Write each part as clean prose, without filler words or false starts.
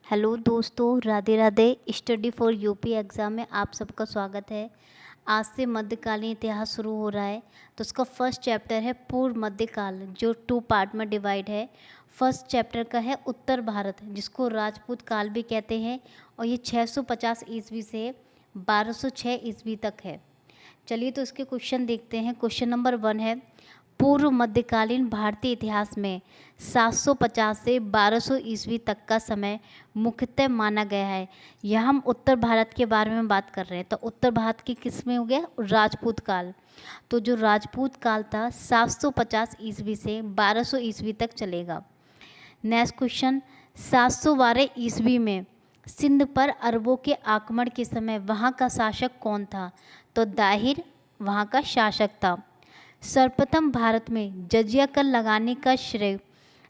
Hello दोस्तों, Radhe Radhe. Study for UP exam में आप सबका स्वागत है। आज से मध्यकालीन इतिहास शुरू हो रहा है। तो उसका फर्स्ट चैप्टर है पूर्व मध्यकाल, जो 2 पार्ट में डिवाइड है। फर्स्ट चैप्टर का है उत्तर भारत, जिसको राजपूत काल भी कहते हैं, और ये 650 ईस्वी से 1206 ईस्वी तक है। चलिए तो इसके क्वेश्चन देखते हैं। क्वेश्चन नंबर 1 है, पूर्व मध्यकालीन भारतीय इतिहास में 750 से 1200 ईस्वी तक का समय मुख्यतः माना गया है। यह हम उत्तर भारत के बारे में बात कर रहे हैं। तो उत्तर भारत की किस में हो गया? राजपूत काल। तो जो राजपूत काल था 750 ईस्वी से 1200 ईस्वी तक चलेगा। नेक्स्ट क्वेश्चन, 712 ईस्वी में सिंध पर अरबों के आक्रमण के समय वहाँ का शासक कौन था? तो दाहिर वहाँ का शासक था। सर्वप्रथम भारत में जजिया कर लगाने का श्रेय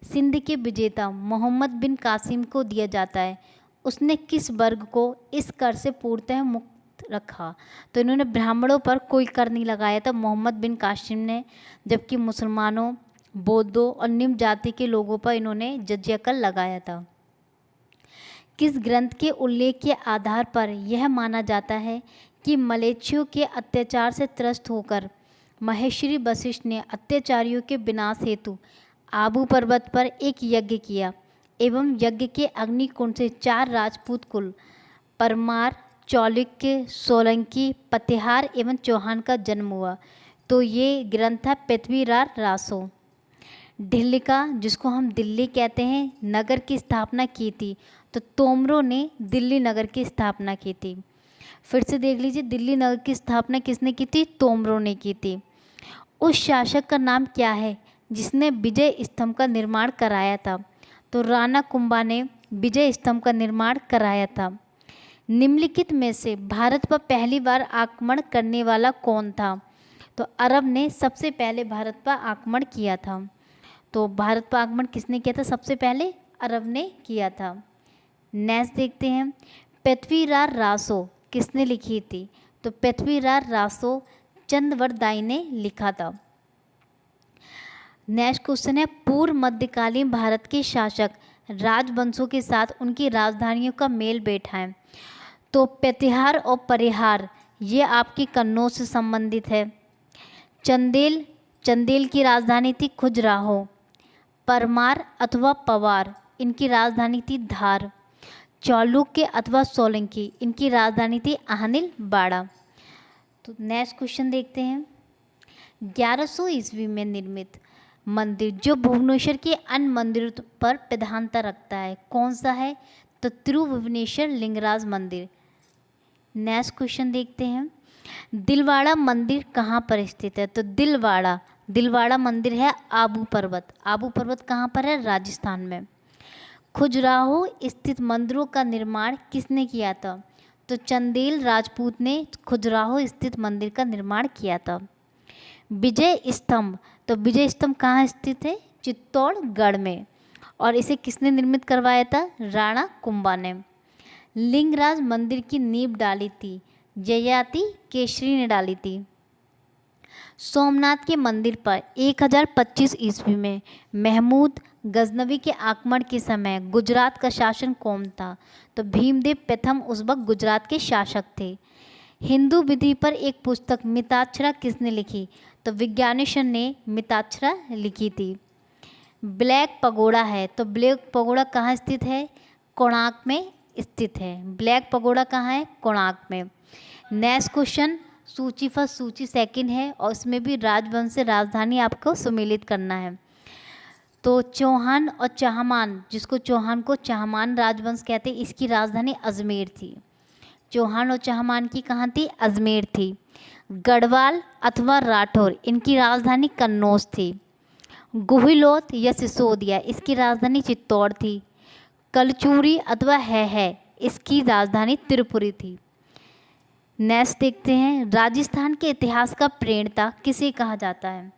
सिंध के विजेता मोहम्मद बिन कासिम को दिया जाता है। उसने किस वर्ग को इस कर से पूर्णतः मुक्त रखा? तो इन्होंने ब्राह्मणों पर कोई कर नहीं लगाया था मोहम्मद बिन कासिम ने, जबकि मुसलमानों, बौद्धों और निम्न जाति के लोगों पर इन्होंने जजिया कर लगाया था। किस ग्रंथ के उल्लेख के आधार पर यह माना जाता है कि मलेच्छियों के अत्याचार से त्रस्त होकर महेश्वरी वशिष्ठ ने अत्याचारियों के विनाश हेतु आबू पर्वत पर एक यज्ञ किया एवं यज्ञ के अग्निकुंड से 4 राजपूत कुल परमार, चालुक्य, सोलंकी, पतिहार एवं चौहान का जन्म हुआ? तो ये ग्रंथ था पृथ्वीराज रासो। ढिल्लिका, जिसको हम दिल्ली कहते हैं, नगर की स्थापना की थी। तो तोमरों ने दिल्ली नगर की स्थापना की थी। फिर से देख लीजिए, दिल्ली नगर की स्थापना किसने की थी? तोमरों ने की थी। उस शासक का नाम क्या है जिसने विजय स्तंभ का निर्माण कराया था? तो राणा कुंभा ने विजय स्तंभ का निर्माण कराया था। निम्नलिखित में से भारत पर पहली बार आक्रमण करने वाला कौन था? तो अरब ने सबसे पहले भारत पर आक्रमण किया था। तो भारत पर आक्रमण किसने किया था? सबसे पहले अरब ने किया था। नेक्स्ट देखते हैं, पृथ्वीराज रासो किसने लिखी थी? तो पृथ्वीराज रासो चंद्रवरदाई ने लिखा था। नेक्स्ट क्वेश्चन है, पूर्व मध्यकालीन भारत के शासक राजवंशों के साथ उनकी राजधानियों का मेल बैठाएं। तो प्रतिहार और परिहार ये आपकी कन्नौज से संबंधित है। चंदेल की राजधानी थी खजुराहो। परमार अथवा पवार इनकी राजधानी थी धार। चालुक्य अथवा सोलंकी इनकी राजधानी थी आहनिल बाड़ा। तो नेक्स्ट क्वेश्चन देखते हैं, 1100 ईस्वी में निर्मित मंदिर जो भुवनेश्वर के अन्य मंदिरों पर प्रधानता रखता है, कौन सा है? तो तिरुभुवनेश्वर लिंगराज मंदिर। नेक्स्ट क्वेश्चन देखते हैं, दिलवाड़ा मंदिर कहाँ पर स्थित है? तो दिलवाड़ा मंदिर है आबू पर्वत। आबू पर्वत कहाँ पर है? राजस्थान में। खजुराहो स्थित मंदिरों का निर्माण किसने किया था? तो चंदेल राजपूत ने खजुराहो स्थित मंदिर का निर्माण किया था। विजय स्तंभ, तो विजय स्तंभ कहाँ स्थित है? चित्तौड़गढ़ में। और इसे किसने निर्मित करवाया था? राणा कुंभा ने। लिंगराज मंदिर की नींव डाली थी ययाति केसरी ने डाली थी। सोमनाथ के मंदिर पर 1025 ईस्वी में महमूद गजनवी के आक्रमण के समय गुजरात का शासन कौन था? तो भीमदेव प्रथम उस वक्त गुजरात के शासक थे। हिंदू विधि पर एक पुस्तक मिताक्षरा किसने लिखी? तो विज्ञानेश्वर ने मिताक्षरा लिखी थी। ब्लैक पगोड़ा है, तो ब्लैक पगोड़ा कहाँ स्थित है? कोणार्क में स्थित है। ब्लैक पगोड़ा कहाँ है? कोणार्क में। नेक्स्ट क्वेश्चन, सूची फर्स्ट सूची सेकंड है, और इसमें भी राजवंश से राजधानी आपको सम्मिलित करना है। तो चौहान और चाहमान, जिसको चौहान को चाहमान राजवंश कहते हैं, इसकी राजधानी अजमेर थी। चौहान और चाहमान की कहाँ थी? अजमेर थी। गढ़वाल अथवा राठौर इनकी राजधानी कन्नौज थी। गुहिलोत या सिसोदिया इसकी राजधानी चित्तौड़ थी। कलचूरी अथवा है इसकी राजधानी त्रिपुरी थी। नेक्स्ट देखते हैं, राजस्थान के इतिहास का प्रणेता किसे कहा जाता है?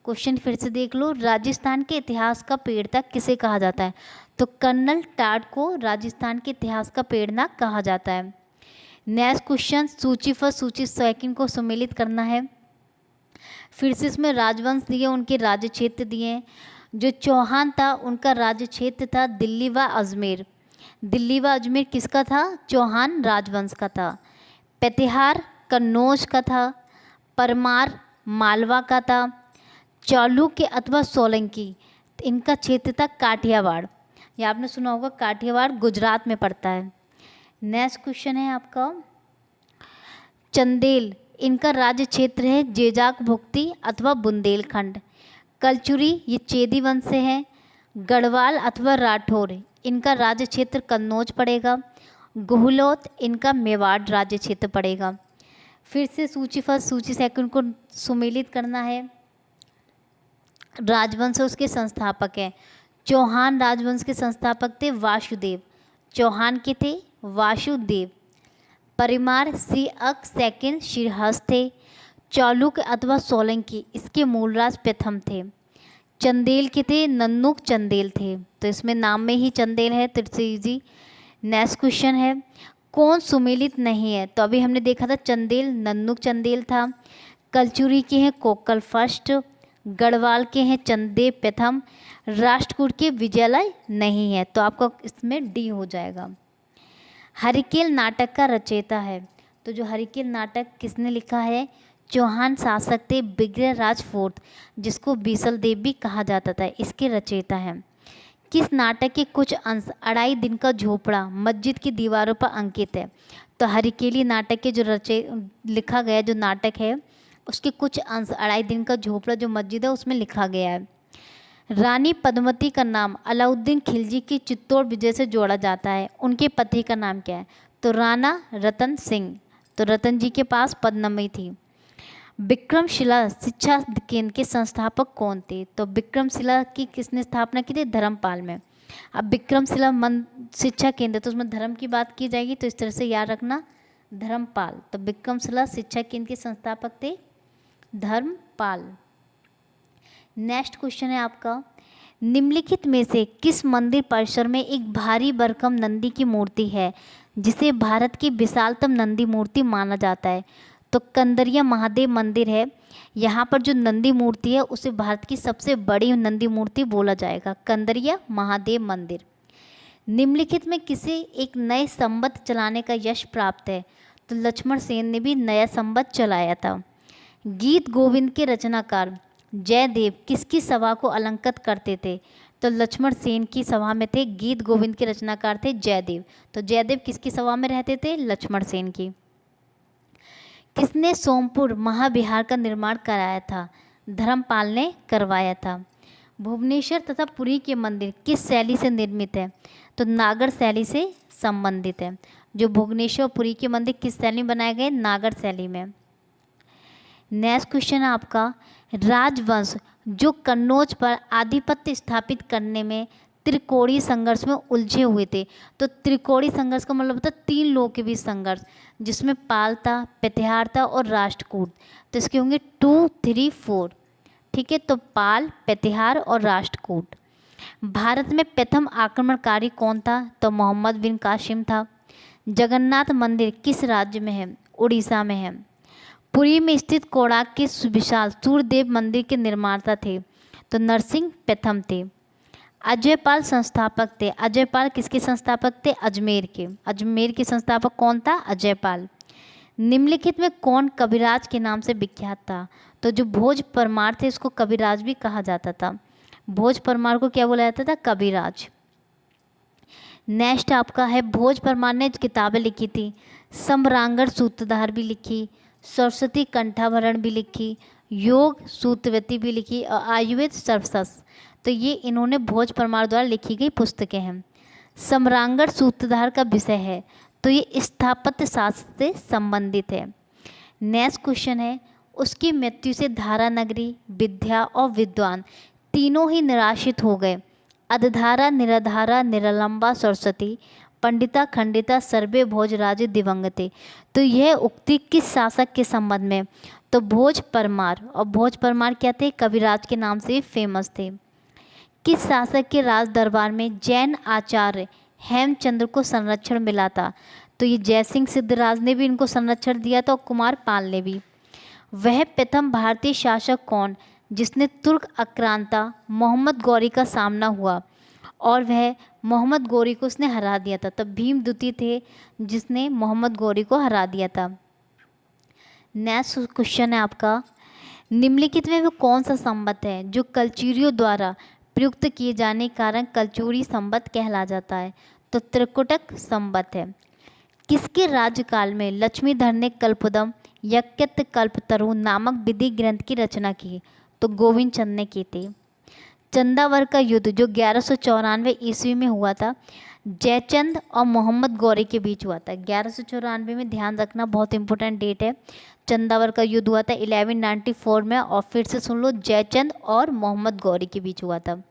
क्वेश्चन फिर से देख लो, राजस्थान के इतिहास का प्रणेता किसे कहा जाता है? तो कर्नल टाड को राजस्थान के इतिहास का प्रणेता कहा जाता है। नेक्स्ट क्वेश्चन, सूची फर्स्ट सूची सेकंड को सम्मिलित करना है। फिर से इसमें राजवंश दिए, उनके राज्य क्षेत्र दिए। जो चौहान था उनका राज्य क्षेत्र था दिल्ली व अजमेर। दिल्ली व अजमेर किसका था? चौहान राजवंश का था। प्रतिहार कन्नौज का था। परमार मालवा का था। चालुक्य अथवा सोलंकी इनका क्षेत्र था काठियावाड़। ये आपने सुना होगा, काठियावाड़ गुजरात में पड़ता है। नेक्स्ट क्वेश्चन है आपका, चंदेल इनका राज्य क्षेत्र है जेजाक भुक्ति अथवा बुंदेलखंड। कलचुरी ये चेदी वंश से है। गढ़वाल अथवा राठौर इनका राज्य क्षेत्र कन्नौज पड़ेगा। गुहलोत इनका मेवाड़ राज्य क्षेत्र पड़ेगा। फिर से सूची फर्स्ट सूची सेकंड को सुमेलित करना है। राजवंश उसके संस्थापक हैं। चौहान राजवंश के संस्थापक थे वासुदेव। चौहान के थे वासुदेव। परिमार सिअक सेकंड श्रीहर्ष थे। चालुक्य अथवा सोलंकी इसके मूलराज प्रथम थे। चंदेल के थे नन्नुक चंदेल थे, तो इसमें नाम में ही चंदेल है, तो इट्स इजी। नेक्स्ट क्वेश्चन है, कौन सुमेलित नहीं है? तो अभी हमने देखा था चंदेल नन्नुक चंदेल था। कलचुरी के हैं कोक्कल फर्स्ट। गढ़वाल के हैं चंदेव प्रथम। राष्ट्रकूट के विजयालय नहीं है, तो आपका इसमें डी हो जाएगा। हरिकेल नाटक का रचयिता है, तो जो हरिकेल नाटक किसने लिखा है? चौहान शासक थे बिग्रहराज फोर्थ, जिसको बीसल देव भी कहा जाता था, इसके रचयिता हैं। किस नाटक के कुछ अंश अढ़ाई दिन का झोपड़ा मस्जिद की दीवारों पर अंकित है? तो हरिकेली नाटक के जो लिखा गया जो नाटक है उसके कुछ अंश अढ़ाई दिन का झोपड़ा जो मस्जिद है उसमें लिखा गया है। रानी पद्मवती का नाम अलाउद्दीन खिलजी की चित्तौड़ विजय से जोड़ा जाता है। उनके पति का नाम क्या है? तो राणा रतन सिंह। तो रतन जी के पास पद्मवती थी। विक्रमशिला शिक्षा केंद्र के संस्थापक कौन थे? तो विक्रमशिला की किसने स्थापना की थी? धर्मपाल में। अब विक्रमशिला शिक्षा केंद्र, तो उसमें धर्म की बात की जाएगी, तो इस तरह से याद रखना धर्मपाल। तो विक्रमशिला शिक्षा केंद्र के संस्थापक थे धर्मपाल। नेक्स्ट क्वेश्चन है आपका, निम्नलिखित में से किस मंदिर परिसर में एक भारी भरकम नंदी की मूर्ति है जिसे भारत की विशालतम नंदी मूर्ति माना जाता है? तो कंदरिया महादेव मंदिर है। यहाँ पर जो नंदी मूर्ति है उसे भारत की सबसे बड़ी नंदी मूर्ति बोला जाएगा, कंदरिया महादेव मंदिर। निम्नलिखित में किसे एक नए संवत चलाने का यश प्राप्त है? तो लक्ष्मण सेन ने भी नया संवत चलाया था। गीत गोविंद के रचनाकार जयदेव किसकी सभा को अलंकृत करते थे? तो लक्ष्मण सेन की सभा में थे। गीत गोविंद के रचनाकार थे जयदेव। तो जयदेव किसकी सभा में रहते थे? लक्ष्मण सेन की। किसने सोमपुर महाविहार का निर्माण कराया था? धर्मपाल ने करवाया था। भुवनेश्वर तथा पुरी के मंदिर किस शैली से निर्मित है? तो नागर शैली से संबंधित है। जो भुवनेश्वर पुरी के मंदिर किस शैली में बनाए गए? नागर शैली में। नेक्स्ट क्वेश्चन है आपका, राजवंश जो कन्नौज पर आधिपत्य स्थापित करने में त्रिकोणीय संघर्ष में उलझे हुए थे। तो त्रिकोणीय संघर्ष का मतलब होता है तीन लोगों के बीच संघर्ष, जिसमें पाल था, प्रतिहार था और राष्ट्रकूट। तो इसके होंगे 2, 3, 4। ठीक है, तो पाल, प्रतिहार और राष्ट्रकूट। भारत में प्रथम आक्रमणकारी कौन था? तो मोहम्मद बिन कासिम था। जगन्नाथ मंदिर किस राज्य में है? उड़ीसा में है। पुरी में स्थित कोणार्क के विशाल सूर्यदेव मंदिर के निर्माता थे? तो नरसिंह प्रथम थे। अजयपाल संस्थापक थे। अजयपाल किसके संस्थापक थे? अजमेर के। अजमेर के संस्थापक कौन था? अजयपाल। निम्नलिखित में कौन कविराज के नाम से विख्यात था? तो जो भोज परमार थे उसको कविराज भी कहा जाता था। भोज परमार को क्या बोला जाता था? कविराज। नेक्स्ट आपका है, भोज परमार ने किताबें लिखी थी, सम्रांगण सूत्रधार भी लिखी, सरस्वती कंठाभरण भी लिखी, योग सूत्रवती भी लिखी और आयुर्वेद सर्वसस। तो ये इन्होंने भोज परमार द्वारा लिखी गई पुस्तकें हैं। सम्रांगण सूत्रधार का विषय है, तो ये स्थापत्य शास्त्र से संबंधित है। नेक्स्ट क्वेश्चन है, उसकी मृत्यु से धारा नगरी, विद्या और विद्वान तीनों ही निराशित हो गए। अधधारा निराधारा निरालंबा सरस्वती, पंडिता खंडिता सर्वे भोजराज दिवंगते। तो यह उक्ति किस शासक के संबंध में? तो भोज परमार। और भोज परमार क्या थे? कविराज के नाम से फेमस थे। किस शासक के राज दरबार में जैन आचार्य हेमचंद्र को संरक्षण मिला था? तो ये जयसिंह सिद्धराज ने भी इनको संरक्षण दिया था और कुमार पाल ने भी। वह प्रथम भारतीय शासक कौन जिसने तुर्क आक्रांता मोहम्मद गौरी का सामना हुआ और वह मोहम्मद गौरी को उसने हरा दिया था। तब भीम द्वितीय थे जिसने मोहम्मद गौरी को हरा दिया था। नेक्स्ट क्वेश्चन है आपका, निम्नलिखित में वो कौन सा संवत है जो कलचुरियों द्वारा प्रयुक्त किए जाने के कारण कलचुरी संवत कहला जाता है? तो त्रिकुटक संवत है। किसके राज्यकाल में लक्ष्मीधर ने कल्पदम यज्ञ कल्पतरु नामक विधि ग्रंथ की रचना की? तो गोविंद चंद ने की थी। चंदावर का युद्ध जो 1194 ईस्वी में हुआ था, जयचंद और मोहम्मद गौरी के बीच हुआ था। 1194 में, ध्यान रखना, बहुत इंपॉर्टेंट डेट है। चंदावर का युद्ध हुआ था 1194 में, और फिर से सुन लो, जयचंद और मोहम्मद गौरी के बीच हुआ था।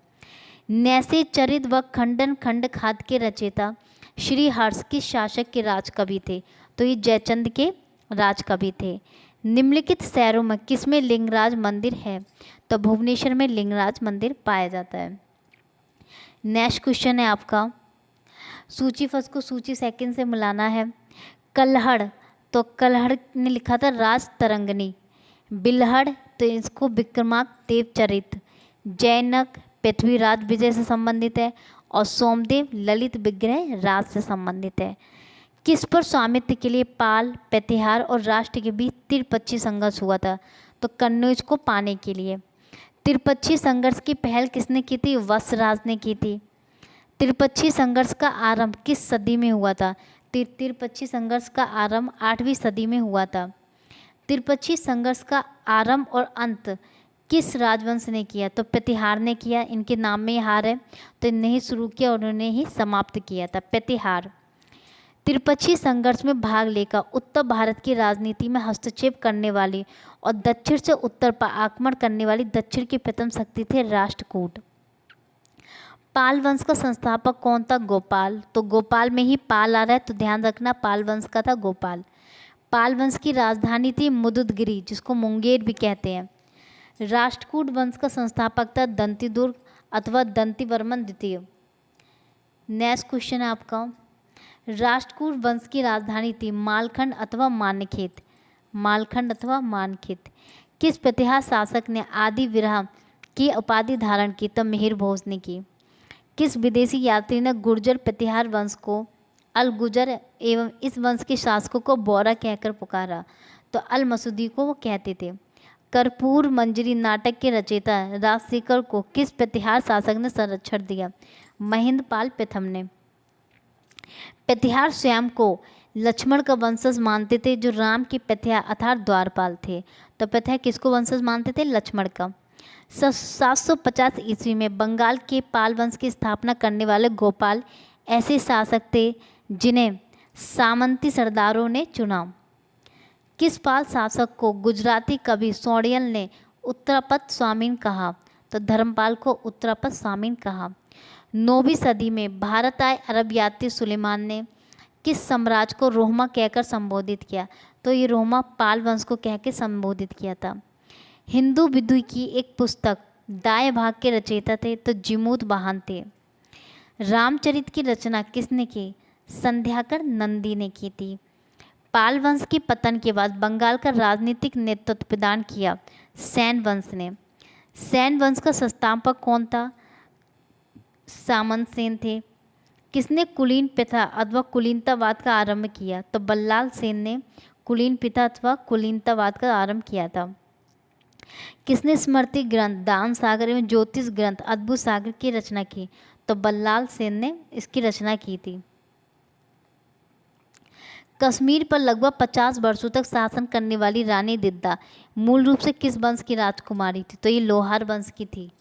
नैसे चरित व खंडन खंड खाद के रचयिता श्री हर्ष किस शासक के राज कवि थे? तो ये जयचंद के राज कवि थे। निम्नलिखित शहरों में किसमें लिंगराज मंदिर है? तो भुवनेश्वर में लिंगराज मंदिर पाया जाता है। नेक्स्ट क्वेश्चन है आपका, सूची फर्स्ट को सूची सेकंड से मिलाना है। कल्हड़, तो कल्हड़ ने लिखा था राज तरंगनी। बिल्हड़, तो इसको विक्रमादेव चरित। जैनक पृथ्वीराज विजय से संबंधित है, और सोमदेव ललित विग्रह राज से संबंधित है। किस पर स्वामित्व के लिए पाल, प्रतिहार और राष्ट्र के बीच त्रिपक्षीय संघर्ष हुआ था? तो कन्नौज को पाने के लिए। त्रिपक्षीय संघर्ष की पहल किसने की थी? वत्सराज ने की थी। त्रिपक्षीय संघर्ष का आरंभ किस सदी में हुआ था? त्रिपक्षीय संघर्ष का आरंभ 8वीं सदी में हुआ था। त्रिपक्षीय संघर्ष का आरंभ और अंत किस राजवंश ने किया? तो प्रतिहार ने किया। इनके नाम में हार है, तो इन्हें ही शुरू किया और उन्होंने ही समाप्त किया था, प्रतिहार। त्रिपक्षीय संघर्ष में भाग लेकर उत्तर भारत की राजनीति में हस्तक्षेप करने वाली और दक्षिण से उत्तर पर आक्रमण करने वाली दक्षिण की प्रथम शक्ति थे राष्ट्रकूट। पाल वंश का संस्थापक कौन था? गोपाल। तो गोपाल में ही पाल आ रहा है, तो ध्यान रखना, पाल वंश का था गोपाल। पाल वंश की राजधानी थी मुदुदगिरी, जिसको मुंगेर भी कहते हैं। राष्ट्रकूट वंश का संस्थापक था दंतीदुर्ग अथवा दंतीवर्मन द्वितीय। नेक्स्ट क्वेश्चन है आपका, राष्ट्रकूट वंश की राजधानी थी मालखंड अथवा मानखेत। मालखंड अथवा मानखेत। किस प्रतिहार शासक ने आदि विरह की उपाधि धारण की? तो मिहिर भोज ने की। किस विदेशी यात्री ने गुर्जर प्रतिहार वंश को अल गुजर एवं इस वंश के शासकों को बोरा कहकर पुकारा? तो अल मसूदी को वो कहते थे। कर्पूर मंजरी नाटक के रचयिता राजशेखर को किस प्रतिहार शासक ने संरक्षण दिया? महेंद्रपाल प्रथम ने। प्रतिहार स्वयं को लक्ष्मण का वंशज मानते थे, जो राम के प्रतिहार अर्थात द्वारपाल थे। तो प्रतिहार किसको वंशज मानते थे? लक्ष्मण का। 750 ईस्वी में बंगाल के पाल वंश की स्थापना करने वाले गोपाल ऐसे शासक थे जिन्हें सामंती सरदारों ने चुना। किस पाल शासक को गुजराती कवि सोडियल ने उत्तरापद स्वामीन कहा? तो धर्मपाल को उत्तरापद स्वामीन कहा। 9वीं सदी में भारत आए अरब यात्री सुलेमान ने किस साम्राज्य को रोहमा कहकर संबोधित किया? तो ये रोहमा पाल वंश को कह के संबोधित किया था। हिंदू विद्या की एक पुस्तक दाएं भाग के रचयिता थे? तो जिमूत वाहन थे। रामचरित की रचना किसने की? संध्याकर नंदी ने की थी। पाल वंश के पतन के बाद बंगाल का राजनीतिक नेतृत्व प्रदान किया सैन वंश ने। सैन वंश का संस्थापक कौन था? सामंत सेन थे। किसने कुलीन प्रथा अथवा कुलीनतावाद का आरंभ किया? तो बल्लाल सेन ने कुलीन प्रथा अथवा कुलीनतावाद का आरंभ किया था। किसने स्मृति ग्रंथ दान सागर एवं ज्योतिष ग्रंथ अद्भुत सागर की रचना की? तो बल्लाल सेन ने इसकी रचना की थी। कश्मीर पर लगभग 50 वर्षों तक शासन करने वाली रानी दिद्दा मूल रूप से किस वंश की राजकुमारी थी? तो ये लोहार वंश की थी।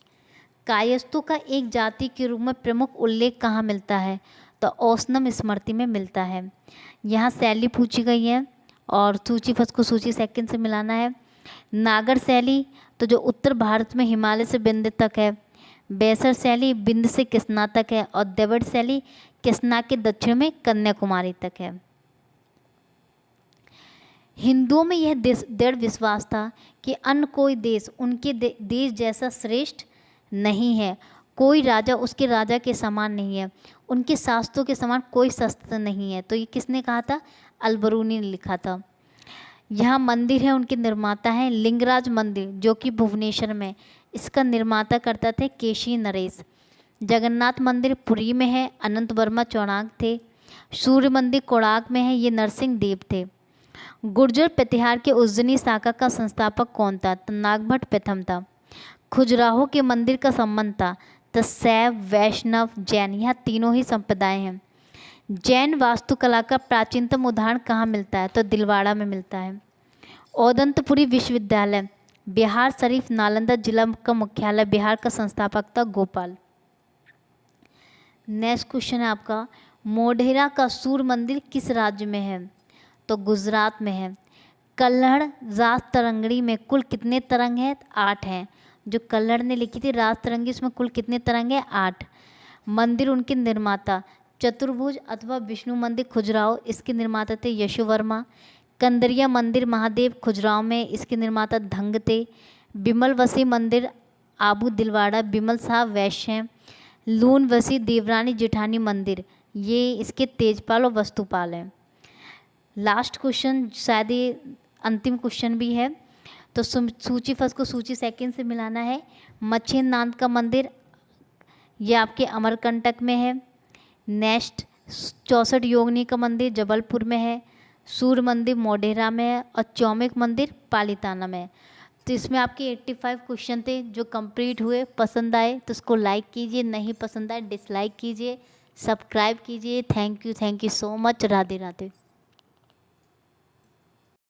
कायस्थों का एक जाति के रूप में प्रमुख उल्लेख कहाँ मिलता है? तो औसनम स्मृति में मिलता है। यहाँ शैली पूछी गई है और सूची फर्स्ट को सूची सेकंड से मिलाना है। नागर शैली, तो जो उत्तर भारत में हिमालय से बिंद तक है। बेसर शैली बिंद से किसना तक है, और द्रविड़ शैली किसना के दक्षिण में कन्याकुमारी तक है। हिंदुओं में यह दृढ़ विश्वास था कि अन्य कोई देश उनके देश जैसा श्रेष्ठ नहीं है। कोई राजा उसके राजा के समान नहीं है। उनके शास्त्रों के समान कोई शस्त्र नहीं है। तो ये किसने कहा था? अलबरूनी ने लिखा था। यहाँ मंदिर है, उनके निर्माता हैं लिंगराज मंदिर, जो कि भुवनेश्वर में। इसका निर्माता करता थे केशी नरेश। जगन्नाथ मंदिर पुरी में है, अनंत वर्मा चौड़ाक थे। सूर्य मंदिर कोणार्क में है, ये नरसिंह देव थे। गुर्जर प्रतिहार के उज्जैनी शाखा का संस्थापक कौन था? तो नागभट्ट प्रथम था। खजुराहो के मंदिर का संबंध था? तो शैव, वैष्णव, जैन, यह तीनों ही संप्रदाय हैं। जैन वास्तुकला का प्राचीनतम उदाहरण कहाँ मिलता है? तो दिलवाड़ा में मिलता है। औदंतपुरी विश्वविद्यालय बिहार शरीफ नालंदा जिला का मुख्यालय, बिहार का संस्थापक था गोपाल। नेक्स्ट क्वेश्चन है आपका, मोढेरा का सूर्य मंदिर किस राज्य में है? तो गुजरात में है। कल्हड़ राज तरंगड़ी में कुल कितने तरंग हैं? 8 हैं। जो कल्हड़ ने लिखी थी राज तरंगी, उसमें कुल कितने तरंग हैं? 8। मंदिर उनके निर्माता चतुर्भुज अथवा विष्णु मंदिर खजुराहो, इसके निर्माता थे यशो वर्मा। कंदरिया मंदिर महादेव खजुराहो में, इसके निर्माता धंग थे। बिमल वसी मंदिर आबू दिलवाड़ा, बिमल साहब वैश्य हैं। लून वसी देवरानी जेठानी मंदिर, ये इसके तेजपाल और वस्तुपाल हैं। लास्ट क्वेश्चन, शायद ये अंतिम क्वेश्चन भी है, तो सूची फर्स्ट को सूची सेकंड से मिलाना है। मच्छिंद्रनाथ का मंदिर ये आपके अमरकंटक में है। नेक्स्ट 64 योगिनी का मंदिर जबलपुर में है। सूर्य मंदिर मोढेरा में है और चौमिक मंदिर पालीताना में है। तो इसमें आपके 85 क्वेश्चन थे जो कंप्लीट हुए। पसंद आए तो उसको लाइक कीजिए, नहीं पसंद आए डिसलाइक कीजिए, सब्सक्राइब कीजिए। Thank you so much. Radhe Radhe.